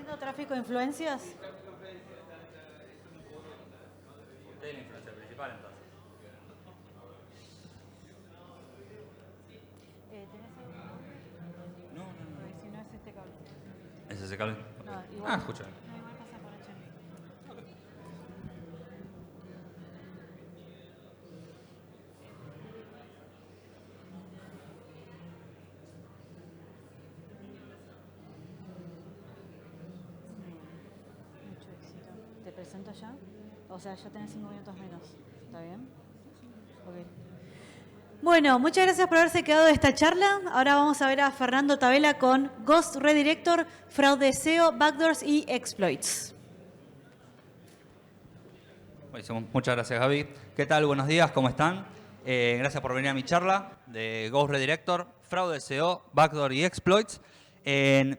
haciendo tráfico de influencias? Usted es la influencia principal, entonces. ¿Tenés algún nombre? No. Porque si no es este cable. ¿Es ese cable? No, igual. Escucha. No, igual pasa por HDMI. Mucho éxito. ¿Te presento ya? O sea, ya tenés 5 minutos menos. ¿Está bien? Ok. Bueno, muchas gracias por haberse quedado de esta charla. Ahora vamos a ver a Fernando Tabela con Ghost Redirector, fraude SEO, backdoors y exploits. Buenísimo. Muchas gracias, Gaby. ¿Qué tal? Buenos días, ¿cómo están? Gracias por venir a mi charla de Ghost Redirector, fraude SEO, backdoor y exploits. El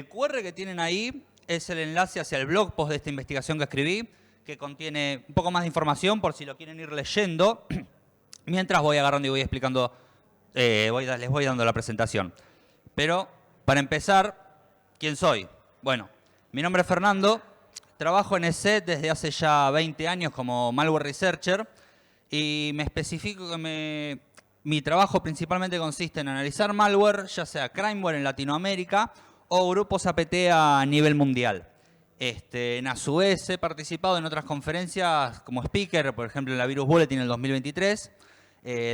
QR que tienen ahí es el enlace hacia el blog post de esta investigación que escribí, que contiene un poco más de información por si lo quieren ir leyendo, mientras voy agarrando y voy explicando, les voy dando la presentación. Pero, para empezar, ¿quién soy? Bueno, mi nombre es Fernando. Trabajo en ESET desde hace ya 20 años como malware researcher y me especifico que mi trabajo principalmente consiste en analizar malware, ya sea crimeware en Latinoamérica o grupos APT a nivel mundial. A su vez he participado en otras conferencias como speaker, por ejemplo en la Virus Bulletin en el 2023,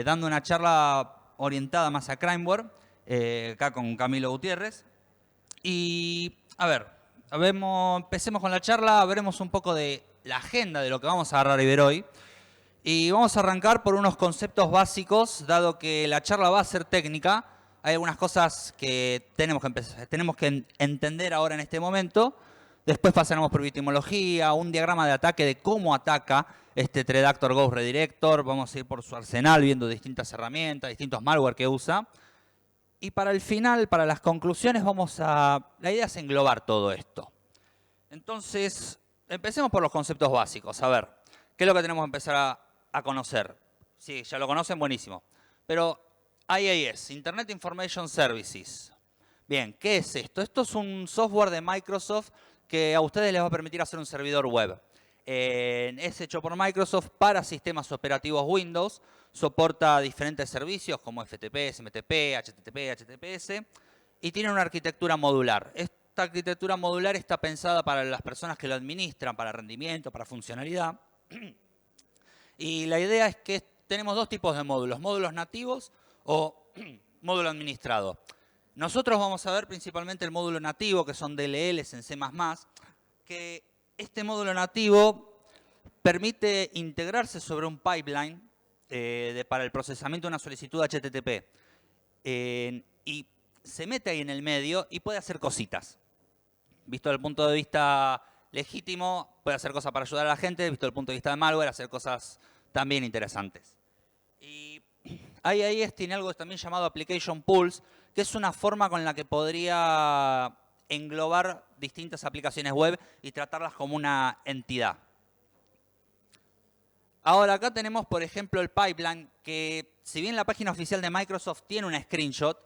dando una charla orientada más a crimeware, acá con Camilo Gutiérrez. Y, a ver, empecemos con la charla, veremos un poco de la agenda de lo que vamos a agarrar y ver hoy. Y vamos a arrancar por unos conceptos básicos, dado que la charla va a ser técnica. Hay algunas cosas que tenemos que entender ahora en este momento. Después pasaremos por victimología, un diagrama de ataque de cómo ataca este Threat Actor Ghost Redirector. Vamos a ir por su arsenal viendo distintas herramientas, distintos malware que usa. Y para el final, para las conclusiones, la idea es englobar todo esto. Entonces, empecemos por los conceptos básicos. A ver, ¿qué es lo que tenemos que empezar a conocer? Sí, ya lo conocen, buenísimo. Pero IIS, Internet Information Services. Bien, ¿qué es esto? Esto es un software de Microsoft que a ustedes les va a permitir hacer un servidor web. Es hecho por Microsoft para sistemas operativos Windows. Soporta diferentes servicios como FTP, SMTP, HTTP, HTTPS y tiene una arquitectura modular. Esta arquitectura modular está pensada para las personas que lo administran, para rendimiento, para funcionalidad. Y la idea es que tenemos dos tipos de módulos, módulos nativos o módulo administrado. Nosotros vamos a ver principalmente el módulo nativo, que son DLLs en C++, que este módulo nativo permite integrarse sobre un pipeline para el procesamiento de una solicitud HTTP. Y se mete ahí en el medio y puede hacer cositas. Visto desde el punto de vista legítimo, puede hacer cosas para ayudar a la gente. Visto desde el punto de vista de malware, hacer cosas también interesantes. Y IIS tiene algo también llamado Application Pools, que es una forma con la que podría englobar distintas aplicaciones web y tratarlas como una entidad. Ahora, acá tenemos, por ejemplo, el pipeline, que si bien la página oficial de Microsoft tiene una screenshot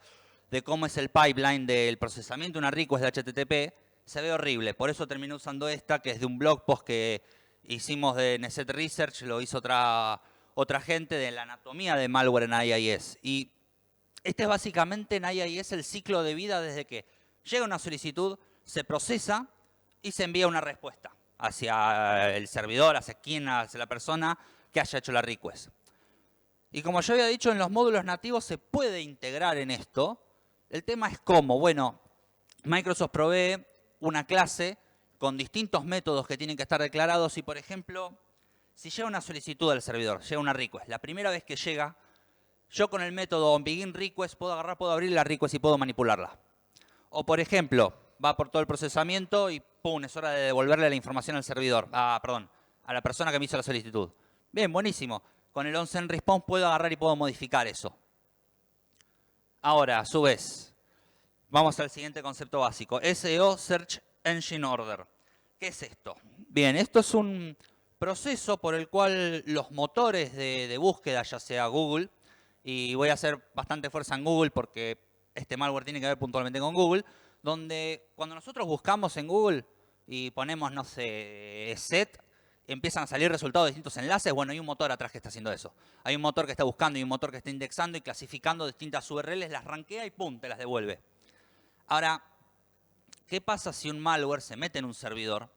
de cómo es el pipeline del procesamiento de una request de HTTP, se ve horrible. Por eso terminé usando esta, que es de un blog post que hicimos de Neset Research, lo hizo otra gente, de la anatomía de malware en IIS. Y este es básicamente en IIS el ciclo de vida desde que llega una solicitud, se procesa y se envía una respuesta hacia el servidor, hacia la persona que haya hecho la request. Y como yo había dicho, en los módulos nativos se puede integrar en esto. El tema es cómo. Bueno, Microsoft provee una clase con distintos métodos que tienen que estar declarados y, por ejemplo, si llega una solicitud al servidor, llega una request, la primera vez que llega, yo con el método BeginRequest puedo abrir la request y puedo manipularla. O, por ejemplo, va por todo el procesamiento y ¡pum! Es hora de devolverle la información al servidor. A la persona que me hizo la solicitud. Bien, buenísimo. Con el onSendResponse puedo agarrar y puedo modificar eso. Ahora, a su vez, vamos al siguiente concepto básico. SEO, Search Engine Order. ¿Qué es esto? Bien, esto es un proceso por el cual los motores de búsqueda, ya sea Google, y voy a hacer bastante fuerza en Google porque este malware tiene que ver puntualmente con Google, donde cuando nosotros buscamos en Google, y ponemos, no sé, set, empiezan a salir resultados de distintos enlaces. Bueno, hay un motor atrás que está haciendo eso. Hay un motor que está buscando y un motor que está indexando y clasificando distintas URLs, las rankea y ¡pum!, te las devuelve. Ahora, ¿qué pasa si un malware se mete en un servidor,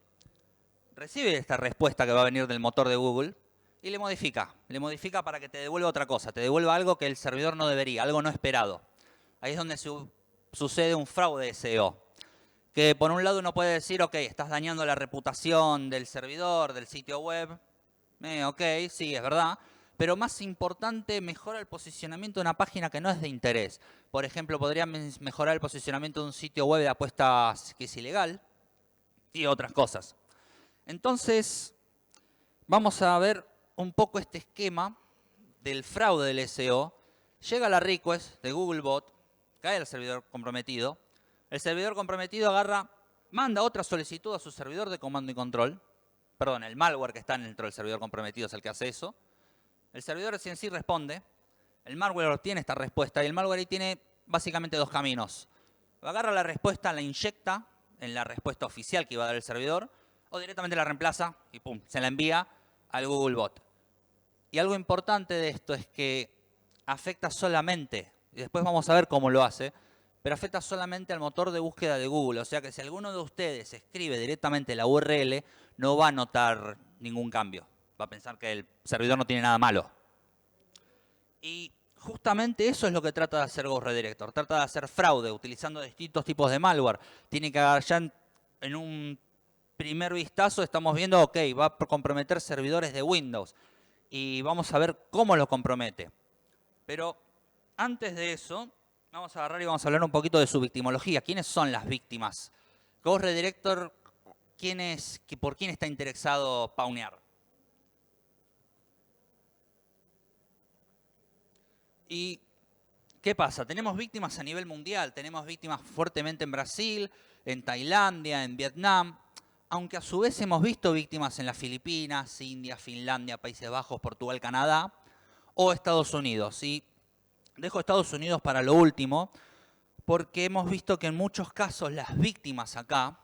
recibe esta respuesta que va a venir del motor de Google y le modifica? Le modifica para que te devuelva otra cosa, te devuelva algo que el servidor no debería, algo no esperado. Ahí es donde sucede un fraude SEO. Que por un lado uno puede decir, ok, estás dañando la reputación del servidor, del sitio web. Ok, sí, es verdad. Pero más importante, mejora el posicionamiento de una página que no es de interés. Por ejemplo, podría mejorar el posicionamiento de un sitio web de apuestas que es ilegal y otras cosas. Entonces, vamos a ver un poco este esquema del fraude del SEO. Llega la request de Googlebot, cae el servidor comprometido. El servidor comprometido manda otra solicitud a su servidor de comando y control. Perdón, el malware que está dentro del servidor comprometido es el que hace eso. El servidor en sí responde. El malware obtiene esta respuesta y el malware ahí tiene básicamente dos caminos. Agarra la respuesta, la inyecta en la respuesta oficial que iba a dar el servidor o directamente la reemplaza y pum, se la envía al Googlebot. Y algo importante de esto es que afecta solamente, y después vamos a ver cómo lo hace, pero afecta solamente al motor de búsqueda de Google. O sea que si alguno de ustedes escribe directamente la URL, no va a notar ningún cambio. Va a pensar que el servidor no tiene nada malo. Y justamente eso es lo que trata de hacer Ghost Redirector. Trata de hacer fraude utilizando distintos tipos de malware. Tiene que agarrar ya en un primer vistazo, estamos viendo, ok, va a comprometer servidores de Windows. Y vamos a ver cómo lo compromete. Pero antes de eso, vamos a agarrar y vamos a hablar un poquito de su victimología. ¿Quiénes son las víctimas? Ghost Redirector, ¿por quién está interesado paunear? ¿Y qué pasa? Tenemos víctimas a nivel mundial. Tenemos víctimas fuertemente en Brasil, en Tailandia, en Vietnam. Aunque a su vez hemos visto víctimas en las Filipinas, India, Finlandia, Países Bajos, Portugal, Canadá o Estados Unidos. Y dejo Estados Unidos para lo último, porque hemos visto que en muchos casos las víctimas acá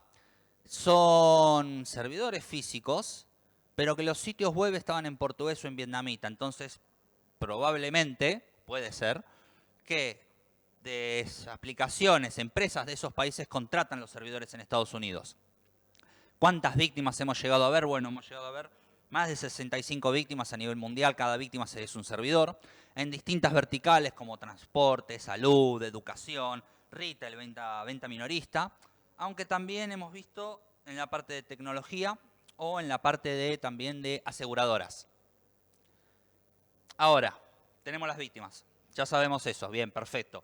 son servidores físicos, pero que los sitios web estaban en portugués o en vietnamita. Entonces, probablemente, puede ser, que de aplicaciones, empresas de esos países contratan los servidores en Estados Unidos. ¿Cuántas víctimas hemos llegado a ver? Bueno, hemos llegado a ver más de 65 víctimas a nivel mundial. Cada víctima es un servidor en distintas verticales como transporte, salud, educación, retail, venta minorista. Aunque también hemos visto en la parte de tecnología o en la parte también de aseguradoras. Ahora, tenemos las víctimas. Ya sabemos eso. Bien, perfecto.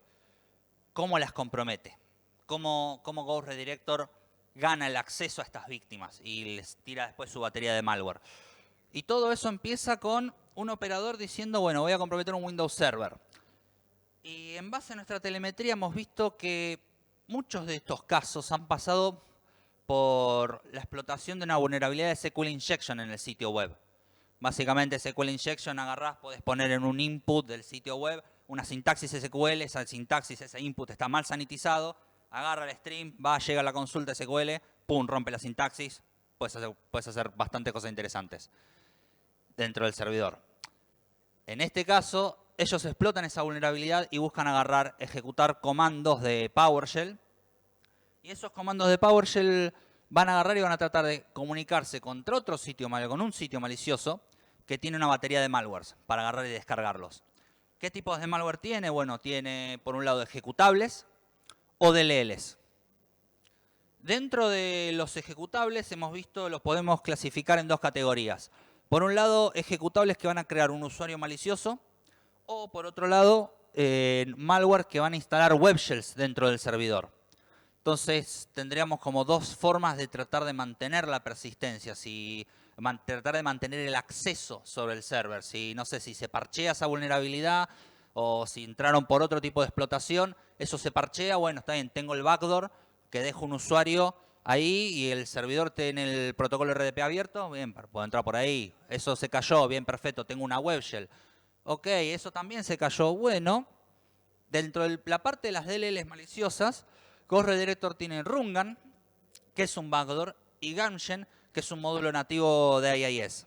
¿Cómo las compromete? ¿Cómo Ghost Redirector gana el acceso a estas víctimas y les tira después su batería de malware? Y todo eso empieza con un operador diciendo, bueno, voy a comprometer un Windows Server. Y en base a nuestra telemetría hemos visto que muchos de estos casos han pasado por la explotación de una vulnerabilidad de SQL Injection en el sitio web. Básicamente SQL Injection agarrás, podés poner en un input del sitio web una sintaxis SQL, esa sintaxis, ese input está mal sanitizado, agarra el stream, llega a la consulta SQL, pum, rompe la sintaxis, puedes hacer bastantes cosas interesantes dentro del servidor. En este caso, ellos explotan esa vulnerabilidad y buscan ejecutar comandos de PowerShell. Y esos comandos de PowerShell van a agarrar y van a tratar de comunicarse con un sitio malicioso que tiene una batería de malwares para agarrar y descargarlos. ¿Qué tipos de malware tiene? Bueno, tiene por un lado ejecutables o DLLs. Dentro de los ejecutables los podemos clasificar en dos categorías. Por un lado, ejecutables que van a crear un usuario malicioso o por otro lado, malware que van a instalar web shells dentro del servidor. Entonces, tendríamos como dos formas de tratar de mantener la persistencia, tratar de mantener el acceso sobre el server. No sé si se parchea esa vulnerabilidad o si entraron por otro tipo de explotación, eso se parchea, bueno, está bien, tengo el backdoor que dejo un usuario ahí y el servidor tiene el protocolo RDP abierto, bien, puedo entrar por ahí. Eso se cayó, bien, perfecto, tengo una web shell. Ok, eso también se cayó, bueno. Dentro de la parte de las DLLs maliciosas, Ghost Redirector tiene Rungan, que es un backdoor y Gamgen, que es un módulo nativo de IIS.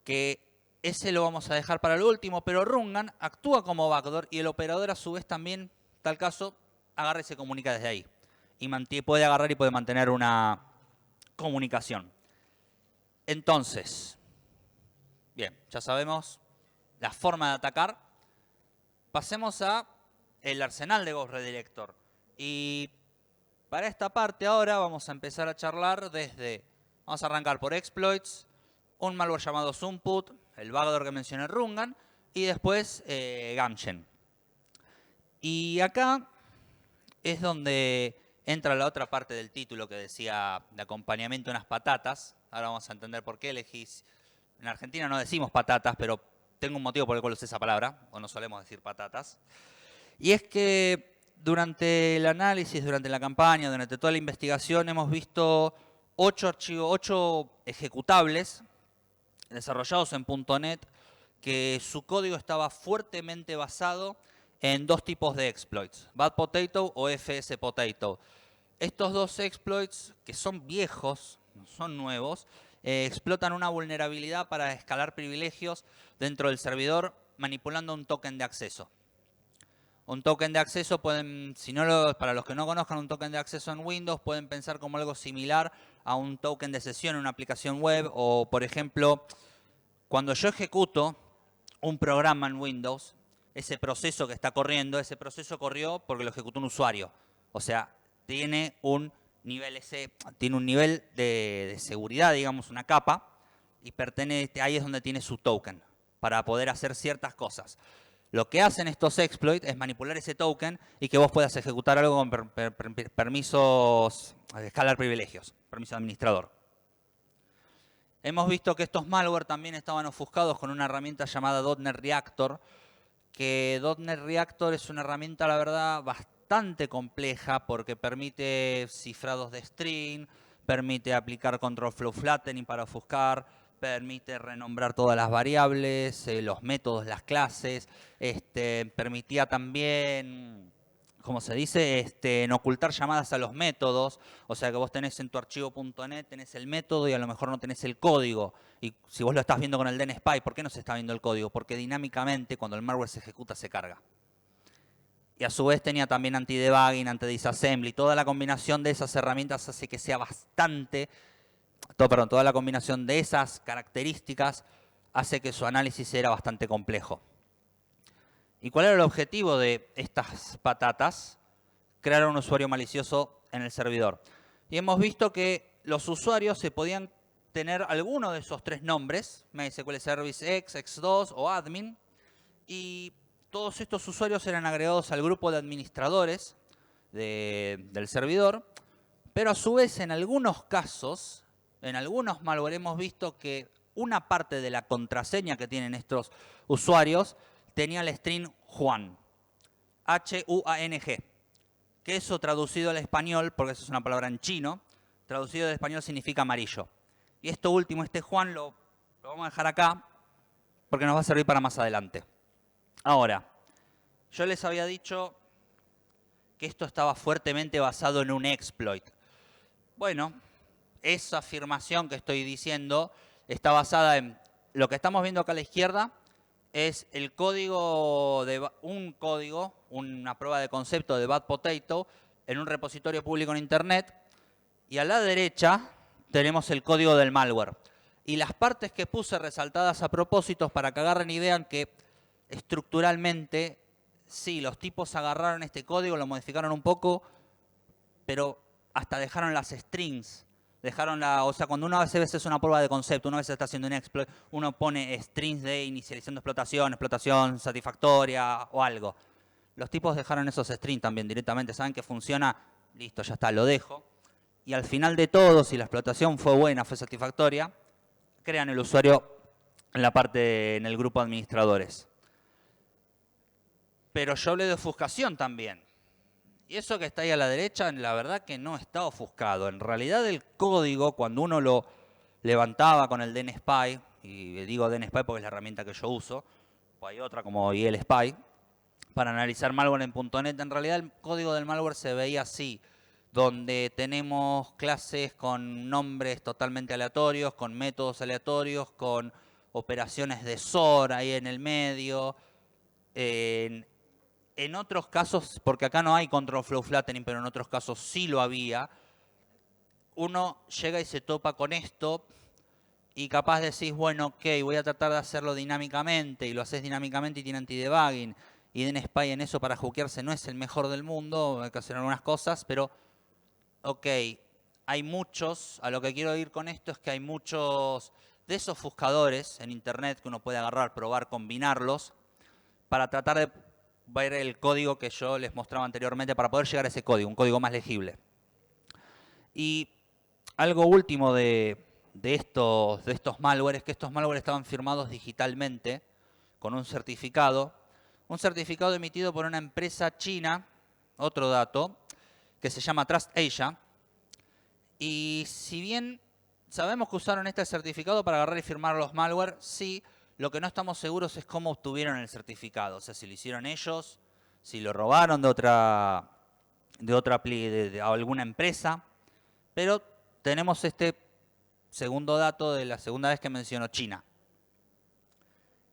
Que ese lo vamos a dejar para el último, pero Rungan actúa como backdoor y el operador a su vez también, tal caso, agarra y se comunica desde ahí. Y puede agarrar y puede mantener una comunicación. Entonces, bien, ya sabemos la forma de atacar. Pasemos a el arsenal de Ghost Redirector. Y para esta parte ahora vamos a empezar a charlar vamos a arrancar por exploits, un malware llamado Zumput, el backdoor que mencioné Rungan, y después Gamgen. Y acá es donde entra la otra parte del título que decía de acompañamiento a unas patatas. Ahora vamos a entender por qué elegís. En Argentina no decimos patatas, pero tengo un motivo por el cual usé esa palabra, o no solemos decir patatas. Y es que durante el análisis, durante la campaña, durante toda la investigación, hemos visto 8 ejecutables desarrollados en .NET que su código estaba fuertemente basado en 2 tipos de exploits, Bad Potato o FS Potato. Estos 2 exploits, que son viejos, no son nuevos, explotan una vulnerabilidad para escalar privilegios dentro del servidor manipulando un token de acceso. Un token de acceso para los que no conozcan un token de acceso en Windows, pueden pensar como algo similar a un token de sesión en una aplicación web o, por ejemplo, cuando yo ejecuto un programa en Windows, ese proceso que está corriendo, ese proceso corrió porque lo ejecutó un usuario. O sea, tiene un nivel de seguridad, digamos, una capa, y ahí es donde tiene su token para poder hacer ciertas cosas. Lo que hacen estos exploits es manipular ese token y que vos puedas ejecutar algo con permisos, escalar privilegios, permiso de administrador. Hemos visto que estos malware también estaban ofuscados con una herramienta llamada .NET Reactor, que .NET Reactor es una herramienta, la verdad, bastante compleja porque permite cifrados de string, permite aplicar control flow flattening para ofuscar, permite renombrar todas las variables, los métodos, las clases, permitía también, como se dice, en ocultar llamadas a los métodos, o sea que vos tenés en tu archivo .NET, tenés el método y a lo mejor no tenés el código. Y si vos lo estás viendo con el DNSPY, ¿por qué no se está viendo el código? Porque dinámicamente cuando el malware se ejecuta se carga. Y a su vez tenía también anti-debugging, anti-disassembly. Toda la combinación de esas herramientas hace que sea toda la combinación de esas características hace que su análisis era bastante complejo. ¿Y cuál era el objetivo de estas patatas? Crear un usuario malicioso en el servidor. Y hemos visto que los usuarios se podían tener alguno de esos 3 nombres, MySQL Service X, X2 o admin, y todos estos usuarios eran agregados al grupo de administradores del servidor, pero a su vez en algunos casos, en algunos malware hemos visto que una parte de la contraseña que tienen estos usuarios tenía el string Juan, H-U-A-N-G, que eso traducido al español, porque eso es una palabra en chino, traducido al español significa amarillo. Y esto último, este Juan, lo vamos a dejar acá porque nos va a servir para más adelante. Ahora, yo les había dicho que esto estaba fuertemente basado en un exploit. Bueno, esa afirmación que estoy diciendo está basada en lo que estamos viendo acá a la izquierda, es el código una prueba de concepto de Bad Potato en un repositorio público en Internet. Y a la derecha tenemos el código del malware. Y las partes que puse resaltadas a propósito para que agarren y vean que estructuralmente, sí, los tipos agarraron este código, lo modificaron un poco, pero hasta dejaron las strings. O sea, cuando uno a veces es una prueba de concepto, uno a veces está haciendo un exploit, uno pone strings de inicialización de explotación satisfactoria o algo. Los tipos dejaron esos strings también directamente, saben que funciona, listo, ya está, lo dejo. Y al final de todo, si la explotación fue buena, fue satisfactoria, crean el usuario en el grupo de administradores. Pero yo hablé de ofuscación también. Y eso que está ahí a la derecha, la verdad que no está ofuscado. En realidad el código, cuando uno lo levantaba con el DNSPY, y digo DNSPY porque es la herramienta que yo uso, o hay otra como ELSpy, para analizar malware en .NET, en realidad el código del malware se veía así. donde tenemos clases con nombres totalmente aleatorios, con métodos aleatorios, con operaciones de XOR ahí en el medio. En otros casos, porque acá no hay control flow flattening, pero en otros casos sí lo había, uno llega y se topa con esto y capaz decís, bueno, ok, voy a tratar de hacerlo dinámicamente, y lo haces dinámicamente y tiene anti-debugging, y DNSPy en eso para hackearse no es el mejor del mundo, hay que hacer algunas cosas, pero ok, hay muchos, a lo que quiero ir con esto es que hay muchos de esos ofuscadores en internet que uno puede agarrar, probar, combinarlos, para tratar de ver el código que yo les mostraba anteriormente, para poder llegar a ese código, un código más legible. Y algo último de estos malware es que estos malware estaban firmados digitalmente con un certificado emitido por una empresa china, otro dato, que se llama TrustAsia. Y si bien sabemos que usaron este certificado para agarrar y firmar los malware, sí, lo que no estamos seguros es cómo obtuvieron el certificado. O sea, si lo hicieron ellos, si lo robaron de alguna empresa. Pero tenemos este segundo dato de la segunda vez que menciono China.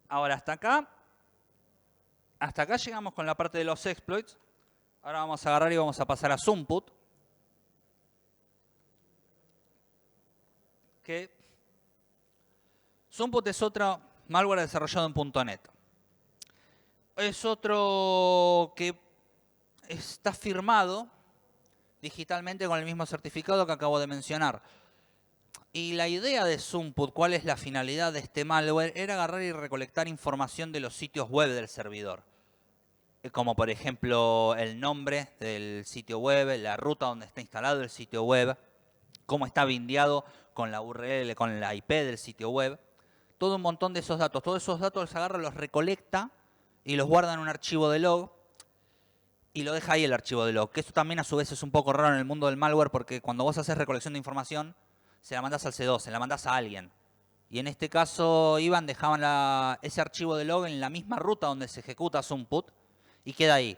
Ahora, hasta acá llegamos con la parte de los exploits. Ahora vamos a agarrar y vamos a pasar a Zomput. Que Zomput es otro malware desarrollado en .NET. Es otro que está firmado digitalmente con el mismo certificado que acabo de mencionar. Y la idea de Zomput, ¿cuál es la finalidad de este malware? Era agarrar y recolectar información de los sitios web del servidor. Como por ejemplo el nombre del sitio web, la ruta donde está instalado el sitio web, cómo está bindeado con la URL, con la IP del sitio web. Todo un montón de esos datos. Todos esos datos los agarra, los recolecta y los guarda en un archivo de log. Y lo deja ahí el archivo de log. Que esto también a su vez es un poco raro en el mundo del malware, porque cuando vos haces recolección de información, se la mandás al C2, se la mandás a alguien. Y en este caso iban, dejaban ese archivo de log en la misma ruta donde se ejecuta Zomput y queda ahí.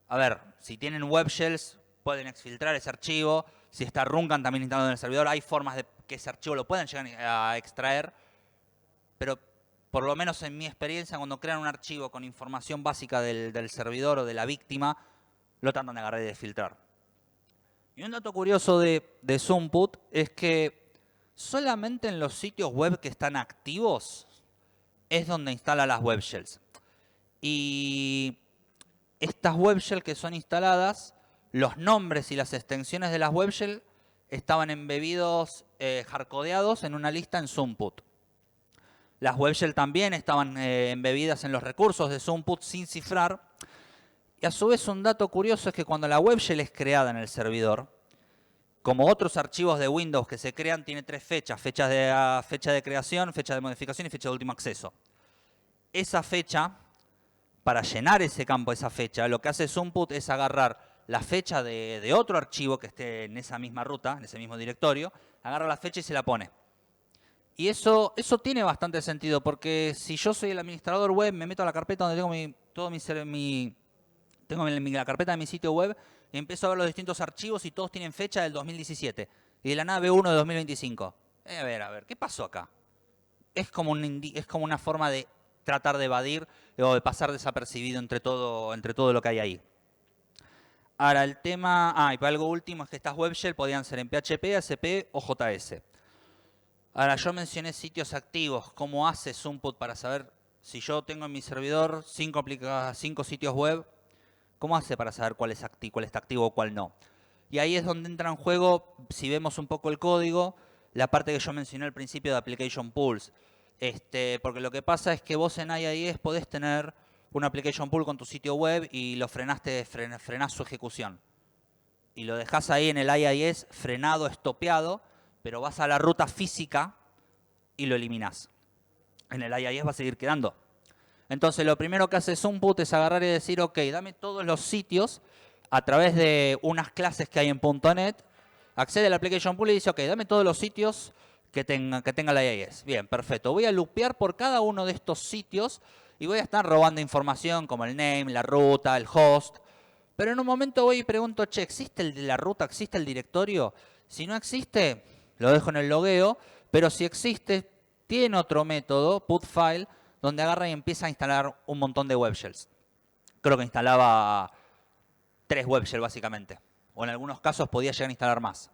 A ver, si tienen web shells, pueden exfiltrar ese archivo. Si está Runcan también instalado en el servidor, hay formas de que ese archivo lo puedan llegar a extraer. Pero por lo menos en mi experiencia, cuando crean un archivo con información básica del servidor o de la víctima, lo tratan de agarrar y de filtrar. Y un dato curioso de Zomput es que solamente en los sitios web que están activos es donde instala las web shells. Y estas web shells que son instaladas, los nombres y las extensiones de las web shells estaban embebidos, hardcodeados en una lista en Zomput. Las web shells también estaban embebidas en los recursos de Zomput sin cifrar. Y a su vez un dato curioso es que cuando la web shell es creada en el servidor, como otros archivos de Windows que se crean, tiene tres fechas. Fecha de creación, fecha de modificación y fecha de último acceso. Esa fecha, para llenar ese campo, esa fecha, lo que hace Zomput es agarrar la fecha de otro archivo que esté en esa misma ruta, en ese mismo directorio, agarra la fecha y se la pone. Y eso tiene bastante sentido, porque si yo soy el administrador web, me meto a la carpeta donde tengo la carpeta de mi sitio web y empiezo a ver los distintos archivos y todos tienen fecha del 2017. Y de la nada veo uno de 2025. A ver, ¿qué pasó acá? Es como una forma de tratar de evadir o de pasar desapercibido entre todo lo que hay ahí. Ahora el tema, y para algo último es que estas web shell podían ser en PHP, ASP o JS. Ahora yo mencioné sitios activos. ¿Cómo hace Zomput para saber si yo tengo en mi servidor 5 sitios web? ¿Cómo hace para saber cuál está activo o cuál no? Y ahí es donde entra en juego, si vemos un poco el código, la parte que yo mencioné al principio de Application Pools. Porque lo que pasa es que vos en IIS podés tener un Application Pool con tu sitio web y lo frenás su ejecución. Y lo dejás ahí en el IIS frenado, estopeado, pero vas a la ruta física y lo eliminás. En el IIS va a seguir quedando. Entonces lo primero que hace Zomput es agarrar y decir, ok, dame todos los sitios a través de unas clases que hay en .NET, accede al Application Pool y dice, ok, dame todos los sitios que tenga la IIS. Bien, perfecto. Voy a lupear por cada uno de estos sitios y voy a estar robando información como el name, la ruta, el host, Pero en un momento voy y pregunto, che, ¿existe el de la ruta? ¿Existe el directorio? Si no existe, lo dejo en el logueo, pero si existe, tiene otro método, putfile, donde agarra y empieza a instalar un montón de web shells. Creo que instalaba 3 web shells básicamente, o en algunos casos podía llegar a instalar más.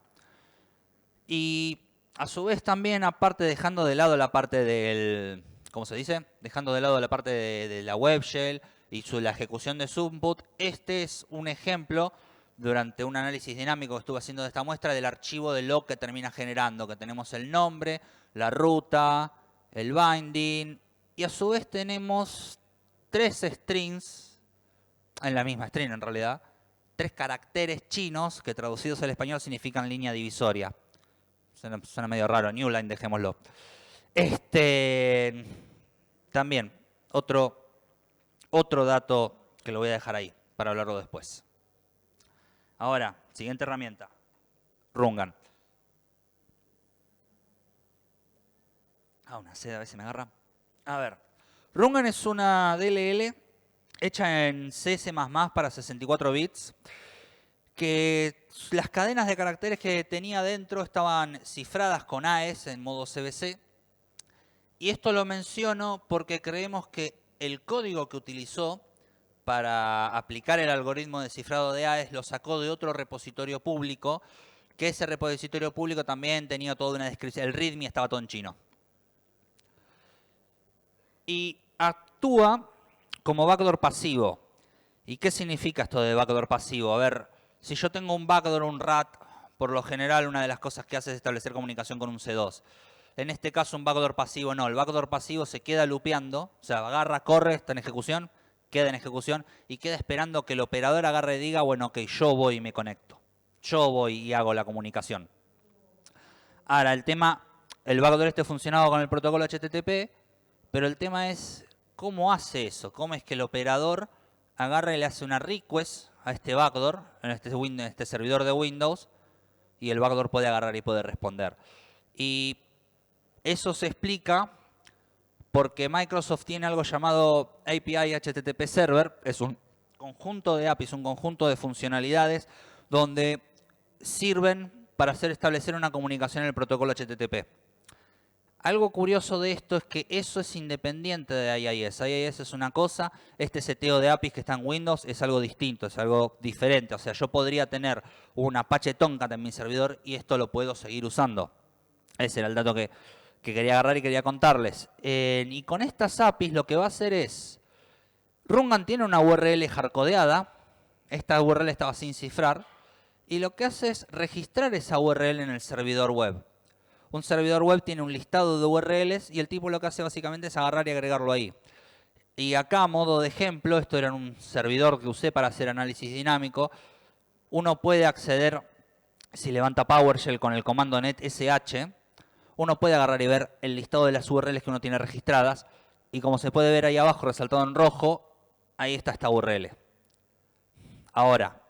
Y a su vez también, aparte dejando de lado la parte del, ¿cómo se dice? Dejando de lado la parte de la web shell y la ejecución de su input, este es un ejemplo durante un análisis dinámico que estuve haciendo de esta muestra del archivo de log que termina generando, que tenemos el nombre, la ruta, el binding y a su vez tenemos 3 strings, en la misma string en realidad, 3 caracteres chinos que traducidos al español significan línea divisoria. Suena medio raro, new line, dejémoslo. También, otro dato que lo voy a dejar ahí para hablarlo después. Ahora, siguiente herramienta, Rungan. Una sed a veces me agarra. A ver, Rungan es una DLL hecha en CS++ para 64 bits, que las cadenas de caracteres que tenía dentro estaban cifradas con AES en modo CBC. Y esto lo menciono porque creemos que el código que utilizó para aplicar el algoritmo de cifrado de AES lo sacó de otro repositorio público, que ese repositorio público también tenía toda una descripción. El README estaba todo en chino. Y actúa como backdoor pasivo. ¿Y qué significa esto de backdoor pasivo? A ver, si yo tengo un backdoor o un RAT, por lo general una de las cosas que hace es establecer comunicación con un C2. En este caso un backdoor pasivo no. El backdoor pasivo se queda lupeando, o sea, agarra, corre, está en ejecución, queda en ejecución y queda esperando que el operador agarre y diga, bueno, ok, yo voy y me conecto. Yo voy y hago la comunicación. Ahora, el backdoor este funcionaba con el protocolo HTTP, pero el tema es cómo hace eso. Cómo es que el operador agarra y le hace una request a este backdoor, en este servidor de Windows, y el backdoor puede agarrar y puede responder. Y eso se explica porque Microsoft tiene algo llamado API HTTP Server. Es un conjunto de APIs, un conjunto de funcionalidades donde sirven para establecer una comunicación en el protocolo HTTP. Algo curioso de esto es que eso es independiente de IIS. IIS es una cosa, este seteo de APIs que está en Windows es algo distinto, es algo diferente. O sea, yo podría tener un Apache Tomcat en mi servidor y esto lo puedo seguir usando. Ese era el dato que quería agarrar y quería contarles. Y con estas APIs lo que va a hacer es, Rungan tiene una URL hardcodeada, esta URL estaba sin cifrar, y lo que hace es registrar esa URL en el servidor web. Un servidor web tiene un listado de URLs y el tipo lo que hace básicamente es agarrar y agregarlo ahí. Y acá, a modo de ejemplo, esto era un servidor que usé para hacer análisis dinámico. Uno puede acceder, si levanta PowerShell con el comando netsh, uno puede agarrar y ver el listado de las URLs que uno tiene registradas. Y como se puede ver ahí abajo, resaltado en rojo, ahí está esta URL. Ahora,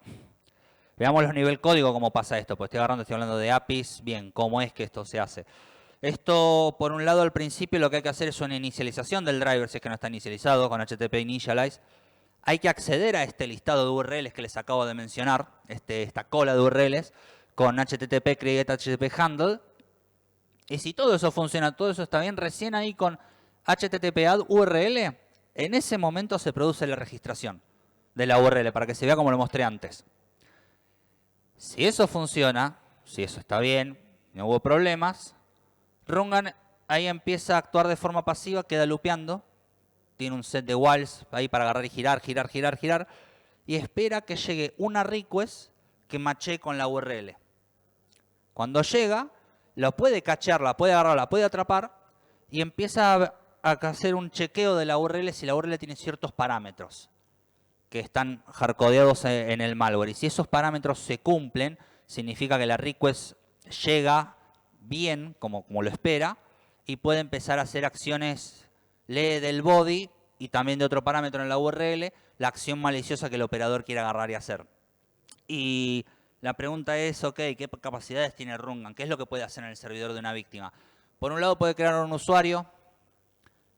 veámoslo a nivel código cómo pasa esto, pues estoy hablando de APIs. Bien, ¿cómo es que esto se hace? Esto, por un lado, al principio lo que hay que hacer es una inicialización del driver, si es que no está inicializado, con HTTP Initialize. Hay que acceder a este listado de URLs que les acabo de mencionar, esta cola de URLs, con HTTP Create HTTP Handle. Y si todo eso funciona, todo eso está bien, recién ahí con HTTP Add URL, en ese momento se produce la registración de la URL, para que se vea como lo mostré antes. Si eso funciona, si eso está bien, no hubo problemas, Rungan ahí empieza a actuar de forma pasiva, queda lupeando, tiene un set de whiles ahí para agarrar y girar, girar, girar, girar, y espera que llegue una request que matche con la URL. Cuando llega, lo puede cachear, la puede agarrar, la puede atrapar, y empieza a hacer un chequeo de la URL si la URL tiene ciertos parámetros que están hardcodeados en el malware. Y si esos parámetros se cumplen, significa que la request llega bien, como lo espera, y puede empezar a hacer acciones, lee del body y también de otro parámetro en la URL, la acción maliciosa que el operador quiere agarrar y hacer. Y la pregunta es, ok, ¿qué capacidades tiene Rungan? ¿Qué es lo que puede hacer en el servidor de una víctima? Por un lado puede crear un usuario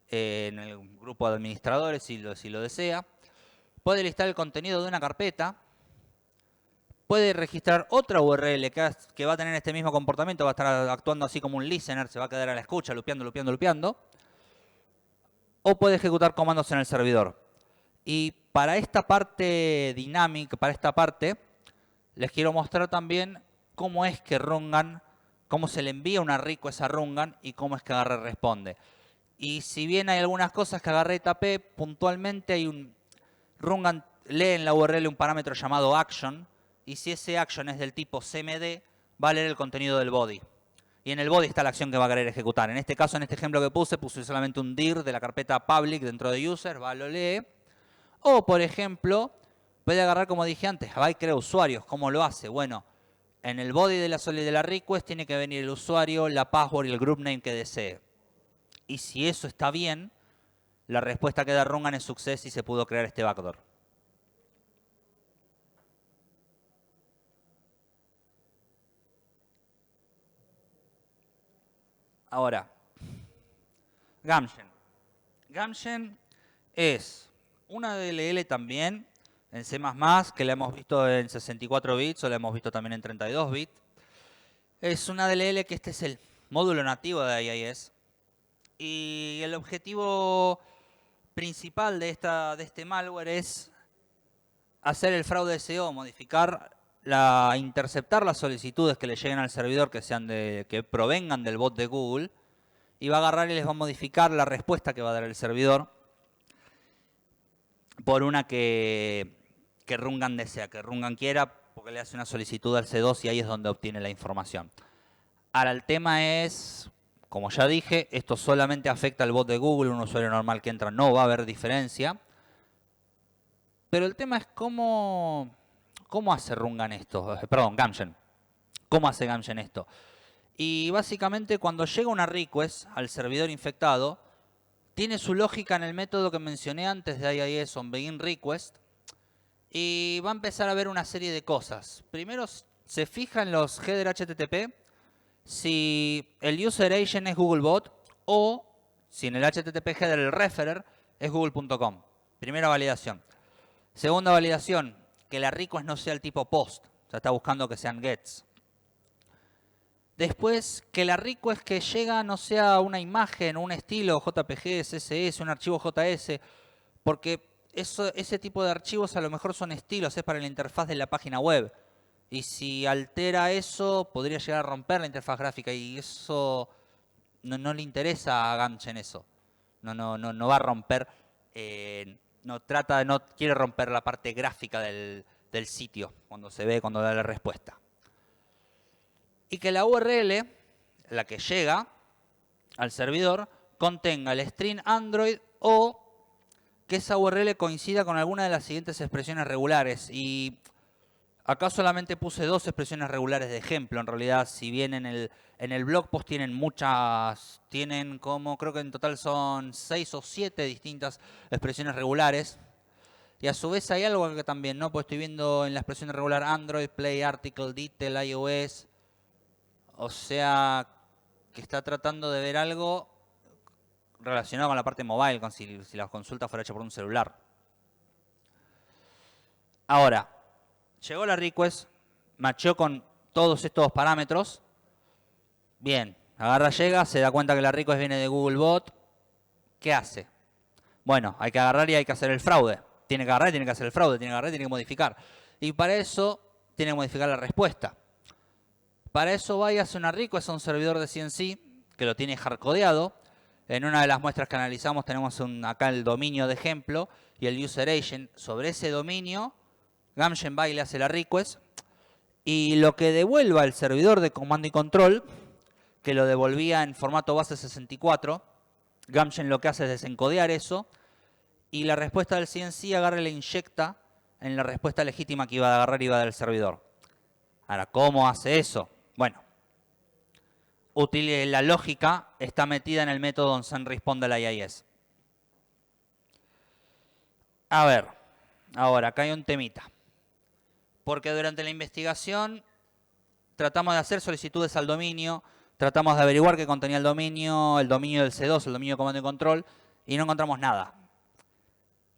en el grupo de administradores si lo desea. Puede listar el contenido de una carpeta puede registrar otra URL que va a tener este mismo comportamiento, va a estar actuando así como un listener, se va a quedar a la escucha, lupeando, lupeando, lupeando. O puede ejecutar comandos en el servidor. Y para esta parte dinámica, para esta parte, les quiero mostrar también cómo es que Rungan, cómo se le envía una request a Rungan y cómo es que Agarre responde. Y si bien hay algunas cosas que Agarre tapé, puntualmente hay un... Rungan lee en la URL un parámetro llamado action, y si ese action es del tipo cmd, va a leer el contenido del body. Y en el body está la acción que va a querer ejecutar. En este caso, en este ejemplo que puse solamente un dir de la carpeta public dentro de user, va, lo lee. O, por ejemplo, puede agarrar, como dije antes, va y crea usuarios. ¿Cómo lo hace? Bueno, en el body de la request tiene que venir el usuario, la password y el group name que desee. Y si eso está bien, la respuesta que da Rungan es success y se pudo crear este backdoor. Ahora, Gamgen. Gamgen es una DLL también en C++, que la hemos visto en 64 bits o la hemos visto también en 32 bits. Es una DLL que este es el módulo nativo de IIS. Y el objetivo principal de este malware es hacer el fraude SEO, interceptar las solicitudes que le lleguen al servidor que provengan del bot de Google, y va a agarrar y les va a modificar la respuesta que va a dar el servidor por una que Rungan desea, que Rungan quiera, porque le hace una solicitud al C2 y ahí es donde obtiene la información. Ahora, el tema es, como ya dije, esto solamente afecta al bot de Google, un usuario normal que entra no va a haber diferencia. Pero el tema es cómo hace Rungan esto, perdón, Gamgen. ¿Cómo hace Gamgen esto? Y básicamente cuando llega una request al servidor infectado, tiene su lógica en el método que mencioné antes de IIS onBeginRequest, y va a empezar a ver una serie de cosas. Primero se fija en los header HTTP, si el user agent es Googlebot o si en el HTTP header el referer es google.com. Primera validación. Segunda validación, que la request no sea el tipo post, o sea, está buscando que sean gets. Después, que la request que llega no sea una imagen, un estilo JPG, CSS, un archivo JS, porque ese tipo de archivos a lo mejor son estilos, es para la interfaz de la página web. Y si altera eso, podría llegar a romper la interfaz gráfica y eso no le interesa a Gamgen eso. No va a romper, no quiere romper la parte gráfica del sitio cuando da la respuesta. Y que la URL, la que llega al servidor, contenga el string Android o que esa URL coincida con alguna de las siguientes expresiones regulares. Y acá solamente puse 2 expresiones regulares de ejemplo. En realidad, si bien en el blog post tienen muchas, creo que en total son 6 o 7 distintas expresiones regulares. Y a su vez hay algo que también, ¿no? Pues estoy viendo en la expresión regular Android, Play, Article, Detail, iOS. O sea, que está tratando de ver algo relacionado con la parte mobile, con si la consulta fuera hecha por un celular. Ahora, llegó la request, macheó con todos estos parámetros. Bien, llega, se da cuenta que la request viene de Googlebot. ¿Qué hace? Bueno, hay que agarrar y hay que hacer el fraude. Tiene que agarrar y tiene que hacer el fraude, tiene que agarrar y tiene que modificar. Y para eso tiene que modificar la respuesta. Para eso va y hace una request a un servidor de CNC que lo tiene hardcodeado. En una de las muestras que analizamos tenemos acá el dominio de ejemplo y el user agent. Sobre ese dominio, Gamgen va y le hace la request. Y lo que devuelva el servidor de comando y control, que lo devolvía en formato base 64, Gamgen lo que hace es desencodear eso. Y la respuesta del CNC agarra y le inyecta en la respuesta legítima que iba a agarrar y iba a dar el servidor. Ahora, ¿cómo hace eso? Bueno, la lógica está metida en el método onSendResponse de la IIS. A ver, ahora acá hay un temita. Porque durante la investigación tratamos de hacer solicitudes al dominio, tratamos de averiguar qué contenía el dominio del C2, el dominio de comando y control, y no encontramos nada.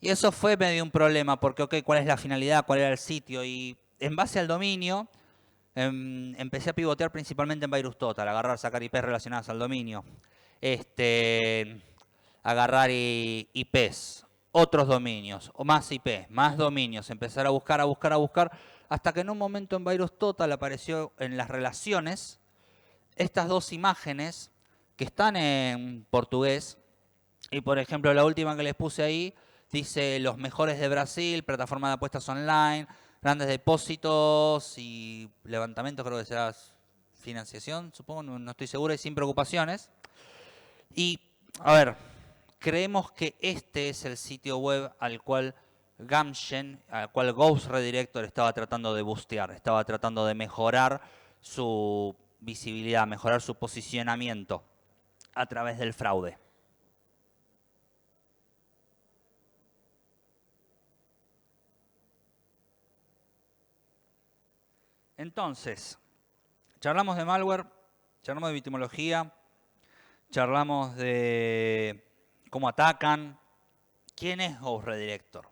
Y eso fue medio un problema, porque, ok, ¿cuál es la finalidad? ¿Cuál era el sitio? Y en base al dominio, empecé a pivotear principalmente en VirusTotal, agarrar, sacar IPs relacionadas al dominio, agarrar IPs, otros dominios, o más IPs, más dominios, empezar a buscar, hasta que en un momento en VirusTotal apareció en las relaciones estas dos imágenes que están en portugués. Y por ejemplo, la última que les puse ahí dice los mejores de Brasil, plataforma de apuestas online, grandes depósitos y levantamiento, creo que será financiación, supongo, no estoy seguro, y sin preocupaciones. Y, a ver, creemos que este es el sitio web al cual Gamshen, al cual Ghost Redirector estaba tratando de boostear, estaba tratando de mejorar su visibilidad, mejorar su posicionamiento a través del fraude. Entonces, charlamos de malware, charlamos de victimología, charlamos de cómo atacan. ¿Quién es Ghost Redirector?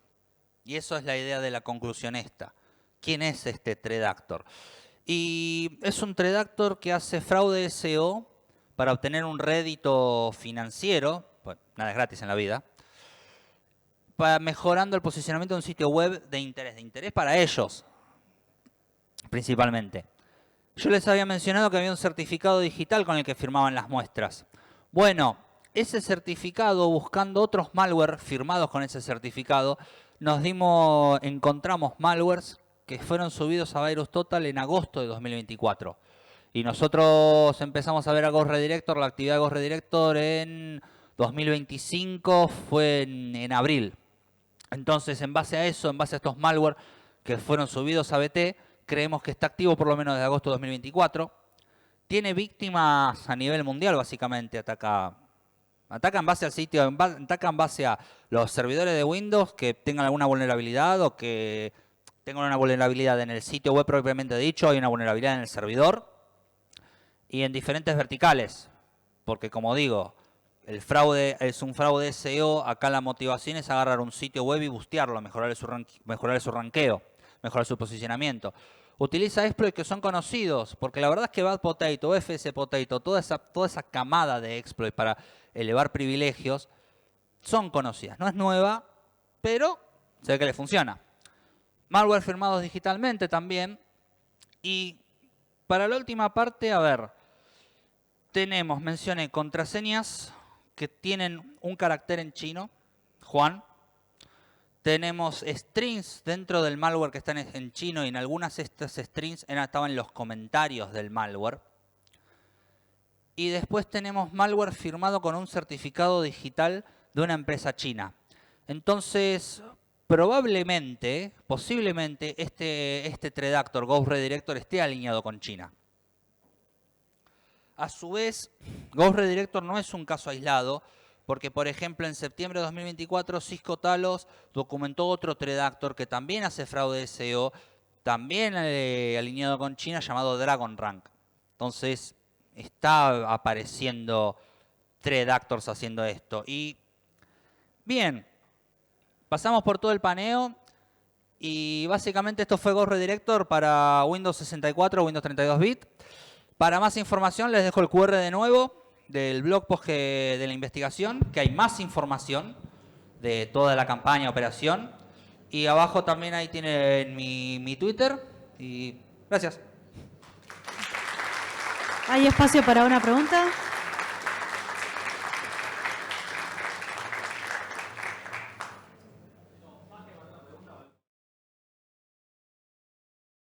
Y eso es la idea de la conclusión esta. ¿Quién es este threat actor? Y es un threat actor que hace fraude SEO para obtener un rédito financiero, pues nada es gratis en la vida, mejorando el posicionamiento de un sitio web de interés para ellos, principalmente. Yo les había mencionado que había un certificado digital con el que firmaban las muestras. Bueno, ese certificado, buscando otros malware firmados con ese certificado, encontramos malwares que fueron subidos a VirusTotal en agosto de 2024. Y nosotros empezamos a ver a Ghost Redirector, la actividad de Ghost Redirector en 2025 fue en abril. Entonces, en base a eso, en base a estos malware que fueron subidos a BT, creemos que está activo por lo menos desde agosto de 2024. Tiene víctimas a nivel mundial, básicamente. Ataca en base al sitio, ataca en base a los servidores de Windows que tengan alguna vulnerabilidad o que tengan una vulnerabilidad en el sitio web propiamente dicho, hay una vulnerabilidad en el servidor y en diferentes verticales. Porque como digo, el fraude es un fraude SEO. Acá la motivación es agarrar un sitio web y bustearlo, mejorar su ranqueo, mejorar su posicionamiento. Utiliza exploits que son conocidos, porque la verdad es que Bad Potato, FS Potato, toda esa camada de exploits para elevar privilegios son conocidas. No es nueva, pero se ve que le funciona. Malware firmados digitalmente también. Y para la última parte, a ver, mencioné contraseñas que tienen un carácter en chino, Juan. Tenemos strings dentro del malware que están en chino y en algunas de estas strings estaban en los comentarios del malware. Y después tenemos malware firmado con un certificado digital de una empresa china. Entonces, posiblemente, este threat actor, Ghost Redirector, esté alineado con China. A su vez, Ghost Redirector no es un caso aislado, porque, por ejemplo, en septiembre de 2024, Cisco Talos documentó otro threat actor que también hace fraude SEO, también alineado con China, llamado Dragon Rank. Entonces, está apareciendo threat actors haciendo esto. Y, bien, pasamos por todo el paneo y básicamente esto fue Ghost Redirector para Windows 64 o Windows 32 bit. Para más información les dejo el QR de nuevo del blog post de la investigación, que hay más información de toda la campaña, operación. Y abajo también ahí tienen mi Twitter. Y gracias. ¿Hay espacio para una pregunta?